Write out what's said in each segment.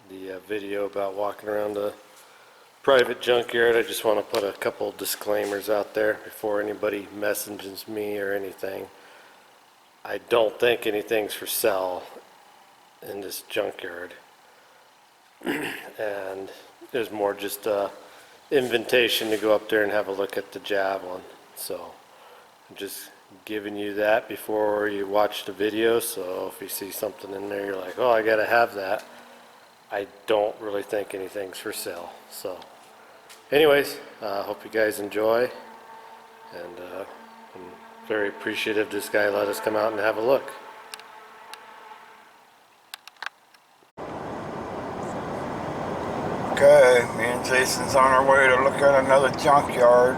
the video about walking around a private junkyard. I just want to put a couple disclaimers out there before anybody messages me or anything. I don't think anything's for sale in this junkyard. And there's more just a invitation to go up there and have a look at the Javelin. So I'm just giving you that before you watch the video, so if you see something in there you're like, oh, I gotta have that. I don't really think anything's for sale. So anyways, hope you guys enjoy, and I'm very appreciative this guy let us come out and have a look. Okay, me and Jason's on our way to look at another junkyard,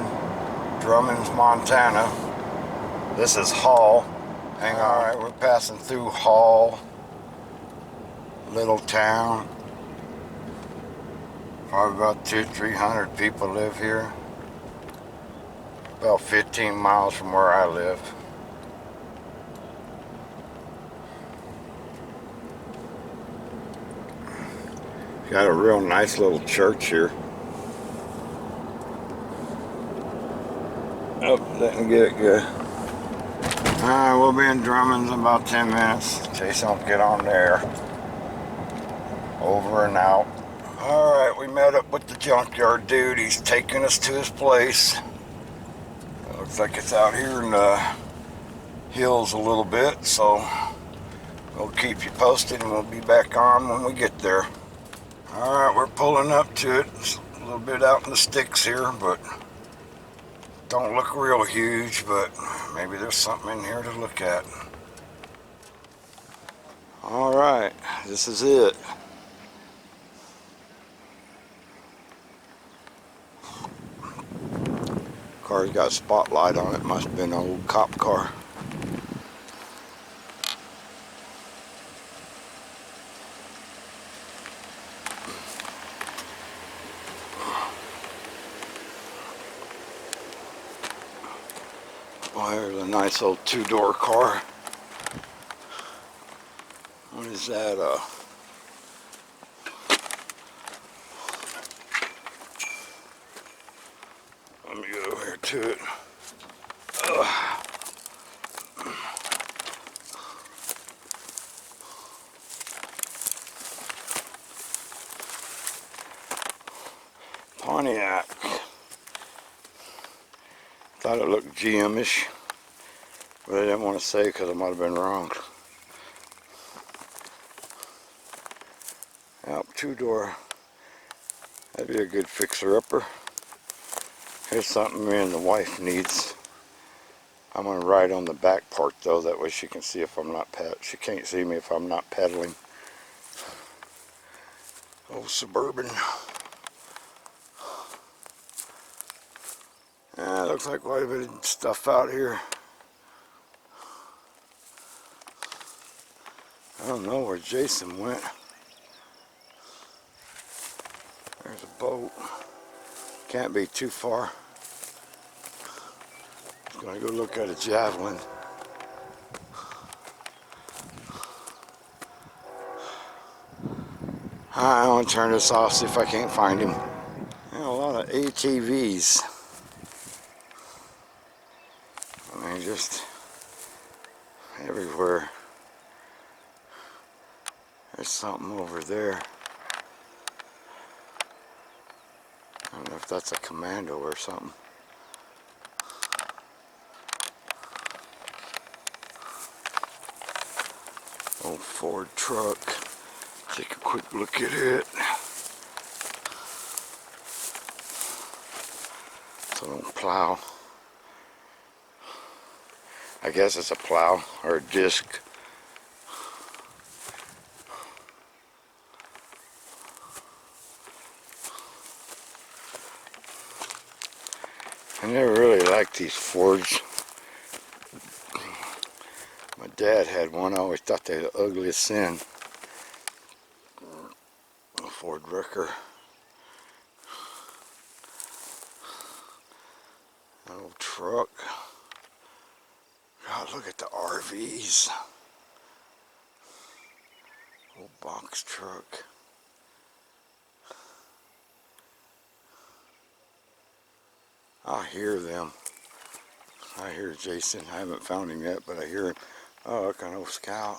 Drummond's, Montana. This is Hall. Hang on. Alright, we're passing through Hall, little town. Probably about 200-300 people live here. About 15 miles from where I live. Got a real nice little church here. Oh, didn't get it good. Alright, we'll be in Drummond's in about 10 minutes. Jason will get on there. Over and out. Alright, we met up with the junkyard dude. He's taking us to his place. It looks like it's out here in the hills a little bit, so we'll keep you posted and we'll be back on when we get there. Alright, we're pulling up to it. It's a little bit out in the sticks here, but don't look real huge, but maybe there's something in here to look at. Alright, this is it. Car's got a spotlight on it. Must have been an old cop car. Oh, there's a nice old two-door car. What is that? Let me go over here to it. Pontiac. Thought it looked GM-ish, but I didn't want to say because I might have been wrong. Yep, two-door. That'd be a good fixer-upper. Here's something me and the wife needs. I'm gonna ride on the back part though, that way she can see if I'm not she can't see me if I'm not pedaling. Old Suburban. Yeah, looks like quite a bit of stuff out here. I don't know where Jason went. There's a boat. Can't be too far. I'm gonna go look at a Javelin. I want to turn this off, see if I can't find him. Yeah, a lot of ATVs. I mean, just everywhere. There's something over there. I don't know if that's a commando or something. Old Ford truck. Take a quick look at it. It's an old plow. I guess it's a plow or a disc. I never really liked these Fords. My dad had one. I always thought they were the ugliest sin. A Ford Wrecker. An old truck. God, look at the RVs. Old box truck. I hear them. I hear Jason. I haven't found him yet, but I hear him. Oh, look, an old Scout.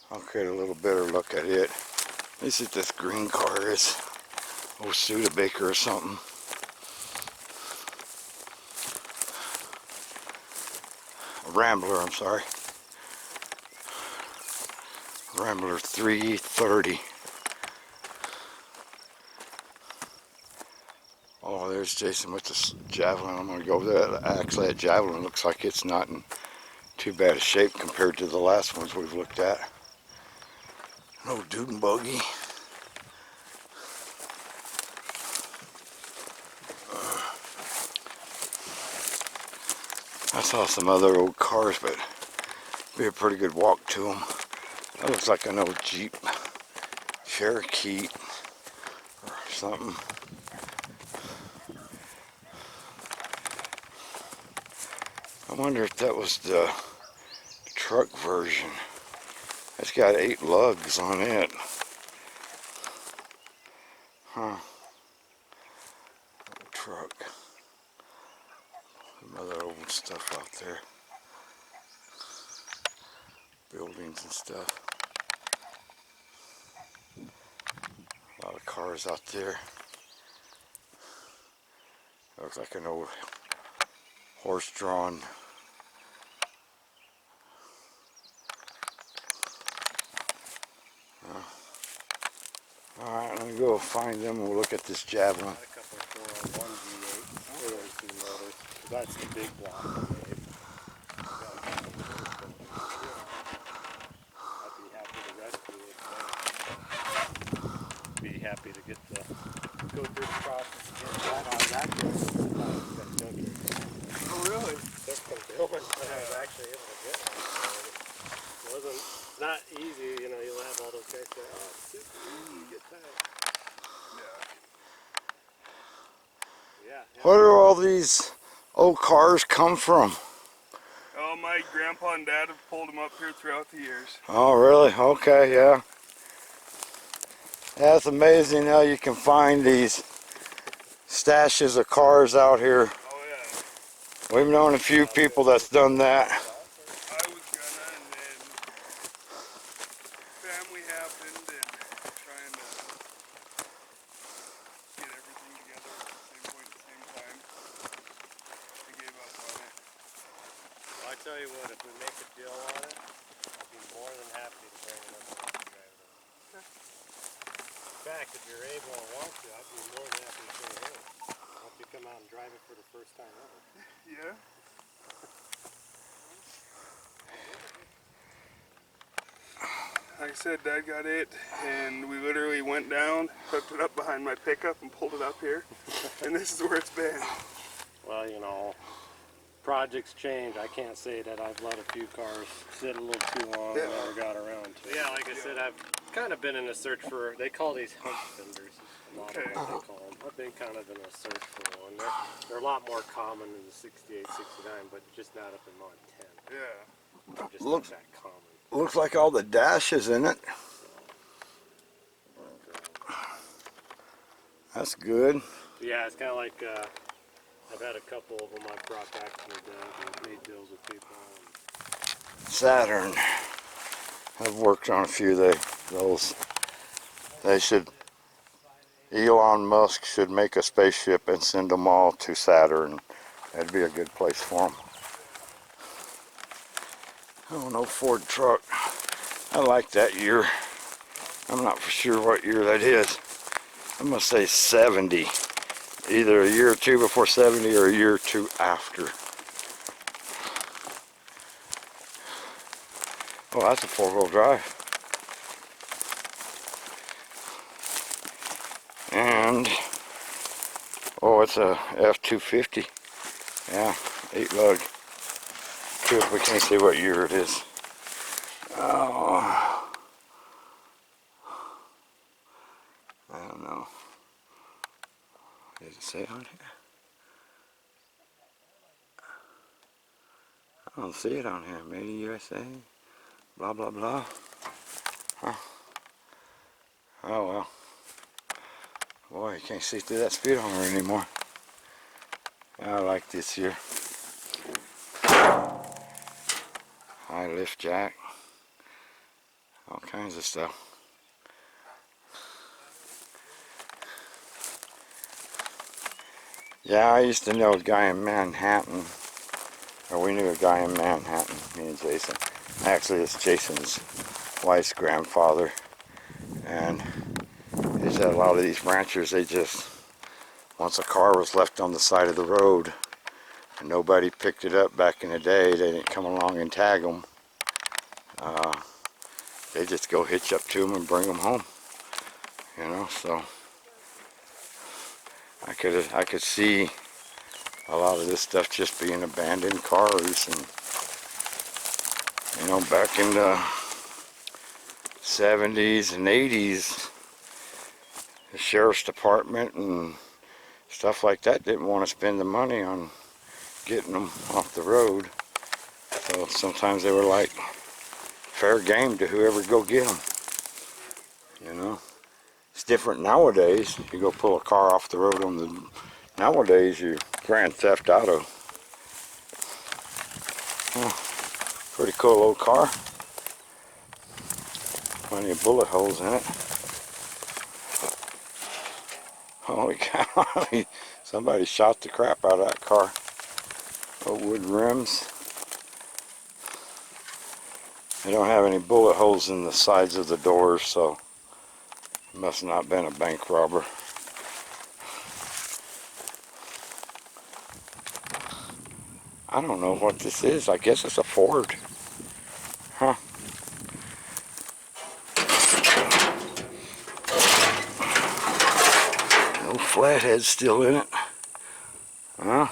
I'll get a little better look at it. This is this green car is. Old Studebaker or something. A Rambler, I'm sorry. Rambler 330. Oh, there's Jason with the Javelin. I'm going to go over there. Actually, that Javelin looks like it's not in too bad a shape compared to the last ones we've looked at. An old dude and buggy. I saw some other old cars, but it'd be a pretty good walk to them. That looks like an old Jeep Cherokee or something. I wonder if that was the truck version. It's got 8 lugs on it. Huh. Old truck. Some other old stuff out there. Buildings and stuff. A lot of cars out there. Looks like an old horse-drawn alright, let me go find them and we'll look at this Javelin. Got a couple of 401 V8 motors. That's the big block V8. I'd be happy to rescue it. Be happy to get the go through the process and get that out of that Junkyard. Oh, really? Just from building, but I was actually able to get one. It wasn't not easy, you know. You'll have all those guys say, "Oh, it's super easy to get that." Yeah. Where do all these old cars come from? Oh, my grandpa and dad have pulled them up here throughout the years. Oh, really? Okay, yeah. That's amazing how you can find these stashes of cars out here. Oh, yeah. We've known a few people that's done that. I was gonna, and then family happened, and trying to get everything together at the same point, at the same time. I gave up on it. Well, I tell you what, if we make a deal on it, I'll be more than happy to bring it up and drive it over. In fact, if you're able and want to, I'd be more than happy to say, hey, why don't you come out and drive it for the first time ever? Yeah? Like I said, Dad got it, and we literally went down, hooked it up behind my pickup, and pulled it up here. And this is where it's been. Well, you know, projects change. I can't say that I've let a few cars sit a little too long and never got around to it. Yeah, like I said, I've kind of been in a search for, they call these hump fenders. A lot of what they call them. I've been kind of in a search for one. They're a lot more common in the 68, 69, but just not up in Montana. Yeah. They're just Looks- not that common. Looks like all the dashes in it. That's good. Yeah, it's kind of like, I've had a couple of them I've brought back to my dad and made deals with people. Saturn. I've worked on a few of those. They should, Elon Musk should make a spaceship and send them all to Saturn. That'd be a good place for them. Oh, no Ford truck. I like that year. I'm not for sure what year that is. I'm gonna say 70. Either a year or two before 70 or a year or two after. Oh, that's a 4-wheel drive. And, oh, it's a F-250. Yeah, 8 lug. We can't see what year it is. Oh, I don't know. Does it say on here? I don't see it on here. Made in USA. Blah, blah, blah. Huh. Oh, well. Boy, you can't see through that speedometer anymore. I like this here. High lift jack. All kinds of stuff. Yeah, I used to know a guy in Manhattan. Or we knew a guy in Manhattan, me and Jason. Actually, it's Jason's wife's grandfather. And he said a lot of these ranchers, they just, once a car was left on the side of the road and nobody picked it up back in the day, they didn't come along and tag them. They just go hitch up to them and bring them home. You know, so I could see a lot of this stuff just being abandoned cars. And you know, back in the 70s and 80s, the sheriff's department and stuff like that didn't want to spend the money on getting them off the road. So sometimes they were like fair game to whoever go get them. You know, it's different nowadays. You go pull a car off the road on the, nowadays you grand theft auto. Pretty cool old car. Plenty of bullet holes in it. Holy cow, somebody shot the crap out of that car. Old wood rims. They don't have any bullet holes in the sides of the doors, so it must not have been a bank robber. I don't know what this is. I guess it's a Ford. Huh. No flatheads still in it. Huh?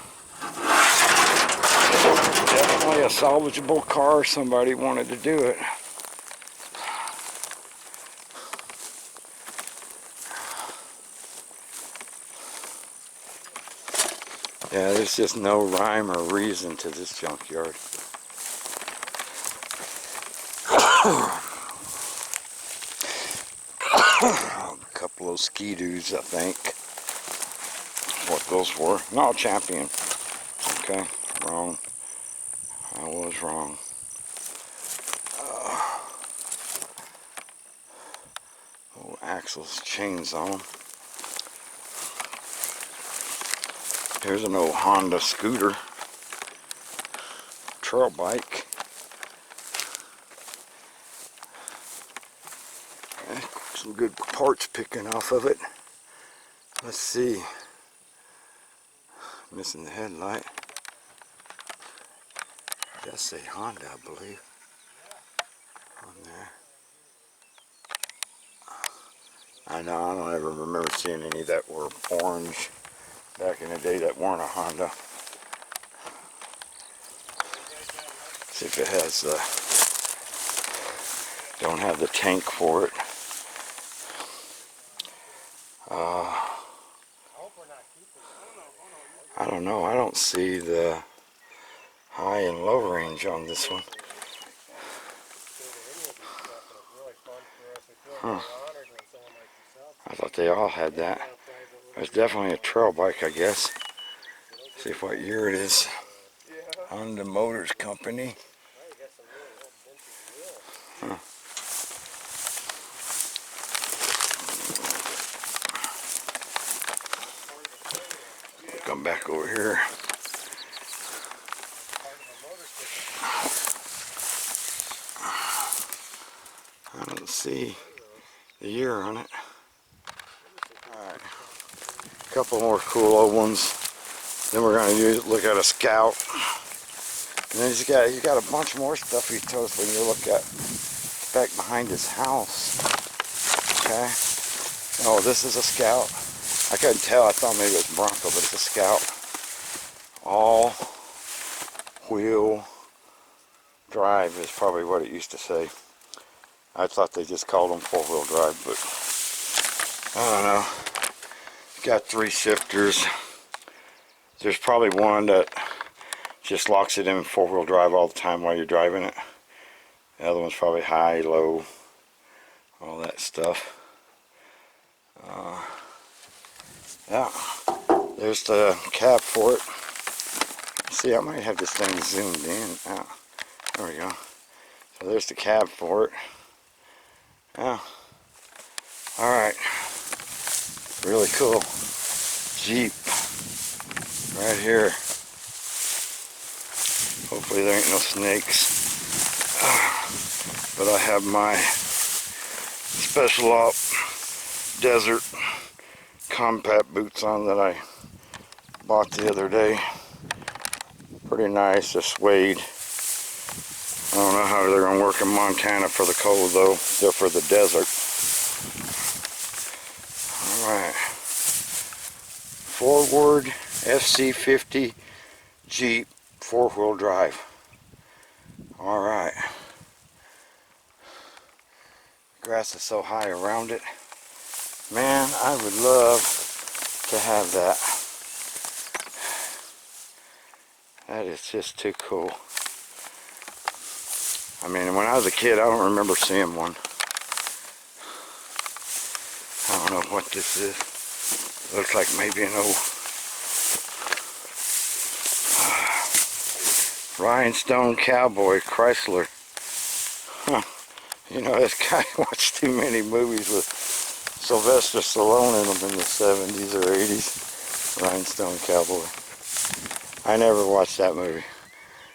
Definitely a salvageable car. Somebody wanted to do it. Yeah, there's just no rhyme or reason to this junkyard. A couple of ski-doos, I think. What those were. No, Champion. Okay, wrong. I was wrong. Old axles, chains on them. Here's an old Honda scooter. Trail bike. Some good parts picking off of it. Let's see. Missing the headlight. It does say Honda, I believe, on there. I know, I don't ever remember seeing any that were orange back in the day that weren't a Honda. See if it has the, don't have the tank for it. I don't know, I don't see the high and low range on this one. Huh. I thought they all had that. It's definitely a trail bike, I guess. See what year it is. Honda Motors Company. Huh. Come back over here. I don't see the year on it. Alright. A couple more cool old ones. Then we're going to look at a Scout. And then he's got a bunch more stuff he told us when you look at back behind his house. Okay. Oh, this is a Scout. I couldn't tell. I thought maybe it was Bronco, but it's a Scout. All wheel drive is probably what it used to say. I thought they just called them four-wheel drive, but I don't know. Got 3 shifters. There's probably one that just locks it in four-wheel drive all the time while you're driving it. The other one's probably high, low, all that stuff. Yeah, there's the cab for it. See, I might have this thing zoomed in. Oh, there we go. So there's the cab for it. Oh, alright. Really cool. Jeep. Right here. Hopefully there ain't no snakes. But I have my Special Op Desert Compact boots on that I bought the other day. Pretty nice, they're suede. I don't know how they're going to work in Montana for the cold though. They're for the desert. Alright. Forward FC50 Jeep 4-wheel drive. Alright. Grass is so high around it. Man, I would love to have that. That is just too cool. I mean, when I was a kid, I don't remember seeing one. I don't know what this is. Looks like maybe an old rhinestone cowboy Chrysler. Huh. You know, this guy watched too many movies with Sylvester Stallone in them in the 70s or 80s. Rhinestone Cowboy. I never watched that movie.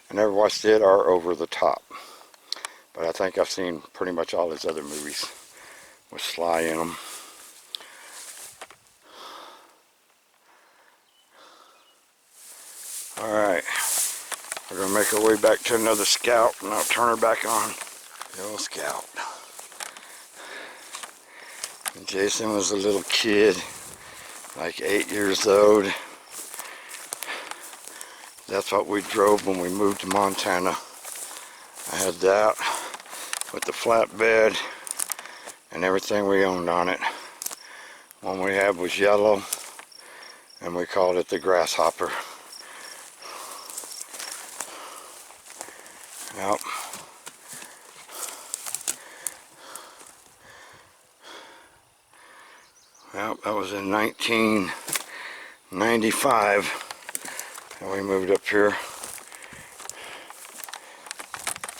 I never watched it or Over the Top. But I think I've seen pretty much all his other movies with Sly in them. Alright. We're going to make our way back to another Scout and I'll turn her back on. The old Scout. And Jason was a little kid, like 8 years old. That's what we drove when we moved to Montana. I had that with the flatbed and everything we owned on it. One we had was yellow and we called it the Grasshopper. Yep. Yep, that was in 1995 and we moved up here.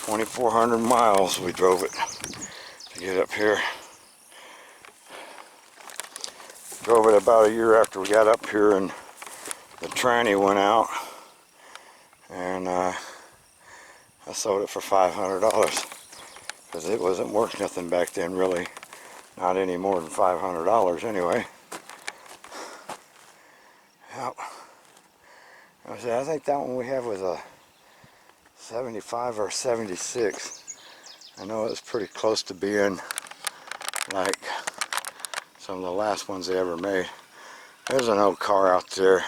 2,400 miles we drove it to get up here. Drove it about a year after we got up here and the tranny went out and I sold it for $500 because it wasn't worth nothing back then really. Not any more than $500 anyway. Yep. I think that one we have was a 75 or 76. I know it was pretty close to being like some of the last ones they ever made. There's an old car out there.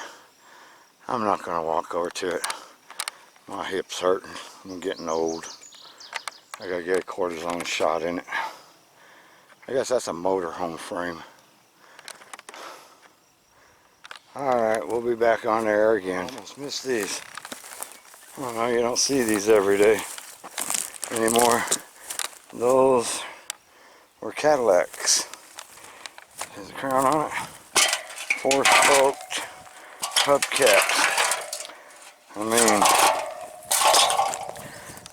I'm not going to walk over to it. My hip's hurting. I'm getting old. I got to get a cortisone shot in it. I guess that's a motorhome frame. Alright, we'll be back on there again. Almost missed these. Well, no, you don't see these every day anymore. Those were Cadillacs. There's a crown on it. 4-spoked hubcaps. I mean,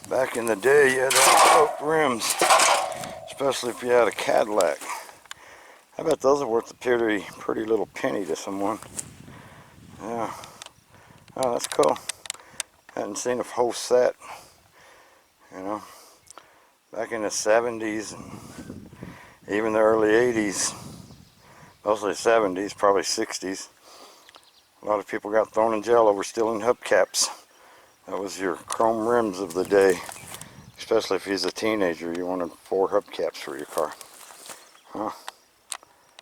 back in the day you had to have spoked rims. Especially if you had a Cadillac. I bet those are worth a pretty little penny to someone. Yeah. Oh, that's cool. Hadn't seen a whole set. You know, back in the 70s and even the early 80s. Mostly 70s, probably 60s. A lot of people got thrown in jail over stealing hubcaps. That was your chrome rims of the day. Especially if he's a teenager, you wanted 4 hubcaps for your car. Huh.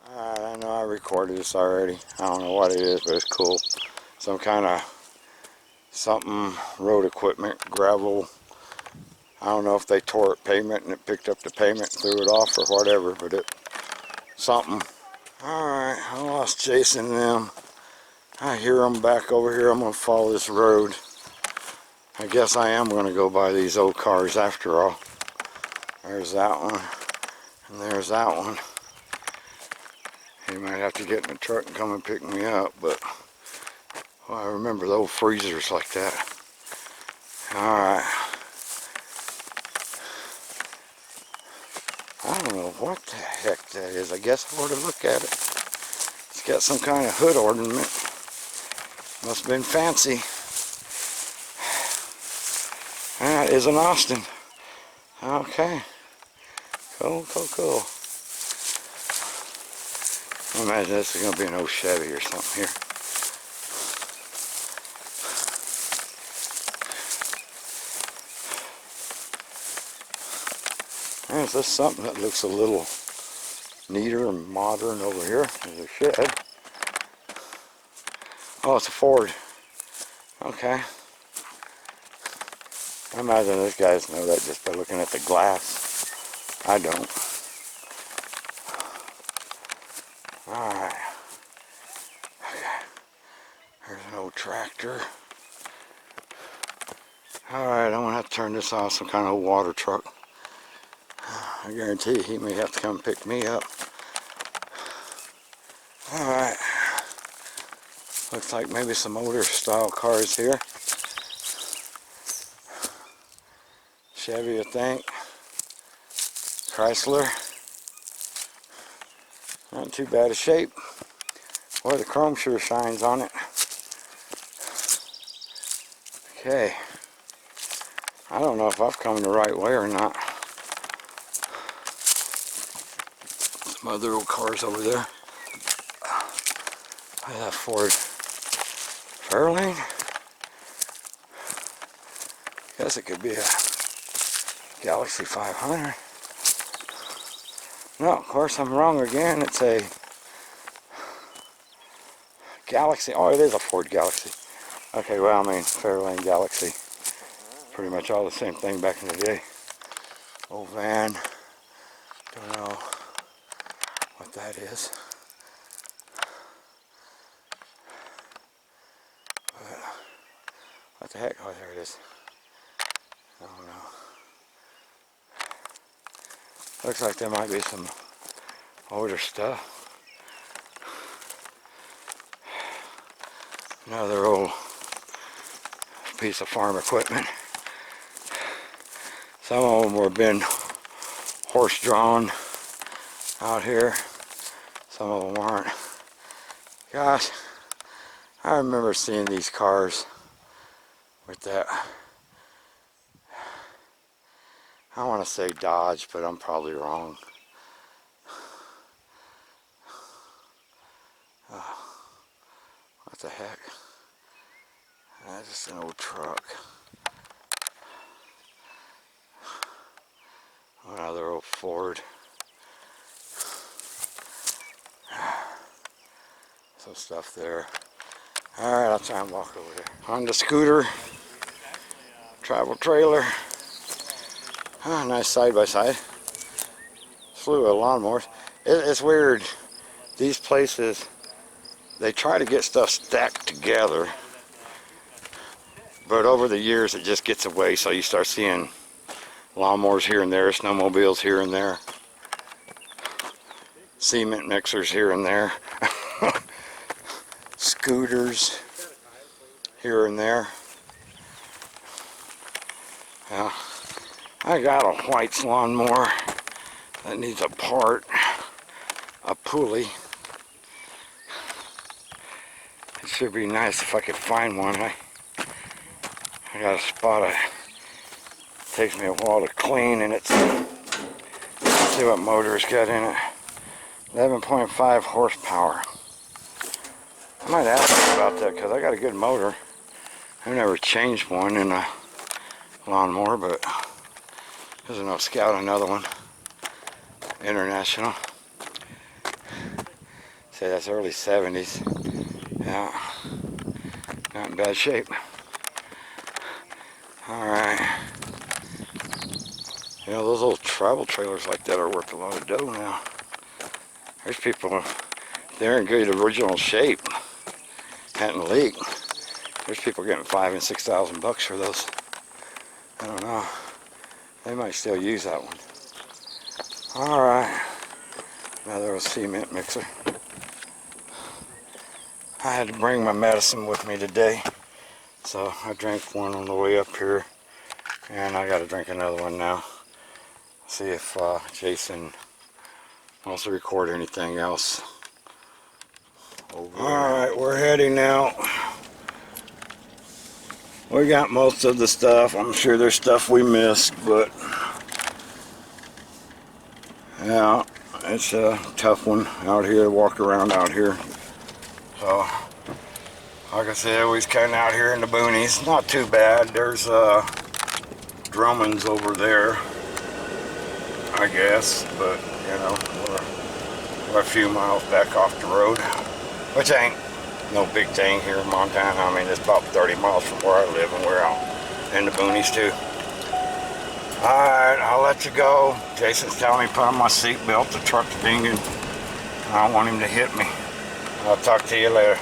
I know I recorded this already. I don't know what it is, but it's cool. Some kind of something, road equipment, gravel. I don't know if they tore up pavement and it picked up the pavement and threw it off or whatever, but it, something. Alright, I lost Jason and them. I hear them back over here. I'm going to follow this road. I guess I am going to go buy these old cars after all. There's that one, and there's that one. He might have to get in the truck and come and pick me up, but Well, I remember the old freezers like that. Alright. I don't know what the heck that is. I guess I ought to look at it. It's got some kind of hood ornament. Must have been fancy. That is an Austin. Okay. Cool, cool, cool. I imagine this is going to be an old Chevy or something here. Is this something that looks a little neater and modern over here? There's a shed. Oh, it's a Ford. Okay. I imagine these guys know that just by looking at the glass. I don't. Alright. Okay. There's an old tractor. Alright, I'm going to have to turn this off. Some kind of old water truck. I guarantee you he may have to come pick me up. Alright. Looks like maybe some older style cars here. Chevy, I think. Chrysler. Not too bad a shape. Boy, the chrome sure shines on it. Okay. I don't know if I've come the right way or not. Some other old cars over there. Look at that Ford Fairlane. Guess it could be a Galaxy 500. No, of course I'm wrong again. It's a Galaxy. Oh, it is a Ford Galaxy. Okay, well, I mean, Fairlane Galaxy. Pretty much all the same thing back in the day. Old van. Don't know what that is. But what the heck? Oh, there it is. I don't know. Looks like there might be some older stuff. Another old piece of farm equipment. Some of them were been horse-drawn out here. Some of them aren't. Gosh, I remember seeing these cars with that. I want to say Dodge, but I'm probably wrong. Oh, what the heck? That's just an old truck. Another old Ford. Some stuff there. Alright, I'll try and walk over there. Honda scooter. Travel trailer. Ah, nice side-by-side. Slew of lawnmowers. It's weird. These places, they try to get stuff stacked together. But over the years, it just gets away. So you start seeing lawnmowers here and there, snowmobiles here and there, cement mixers here and there, scooters here and there. Yeah, I got a White's lawnmower that needs a part, a pulley. It should be nice if I could find one. I got a spot. Takes me a while to clean, and let's see what motor it's got in it. 11.5 horsepower. I might ask you about that because I got a good motor. I've never changed one in a lawnmower, but there's no Scout, another one. International. Say that's early 70s. Yeah, not in bad shape. Alright. You know, those old travel trailers like that are worth a lot of dough now. There's people, they're in good original shape. Hadn't leaked. There's people getting $5,000 and $6,000 for those. I don't know. They might still use that one. Alright. Another cement mixer. I had to bring my medicine with me today. So I drank one on the way up here, and I got to drink another one now. See if Jason wants to record anything else. Alright, we're heading now. We got most of the stuff. I'm sure there's stuff we missed, but yeah, it's a tough one out here to walk around out here. So, like I said, we're kind of out here in the boonies. Not too bad. There's Drummond's over there, I guess, but you know, we're a few miles back off the road, which ain't no big thing here in Montana. I mean, it's about 30 miles from where I live, and we're out in the boonies too. Alright, I'll let you go. Jason's telling me put on my seatbelt. The truck's dinging. I don't want him to hit me. I'll talk to you later.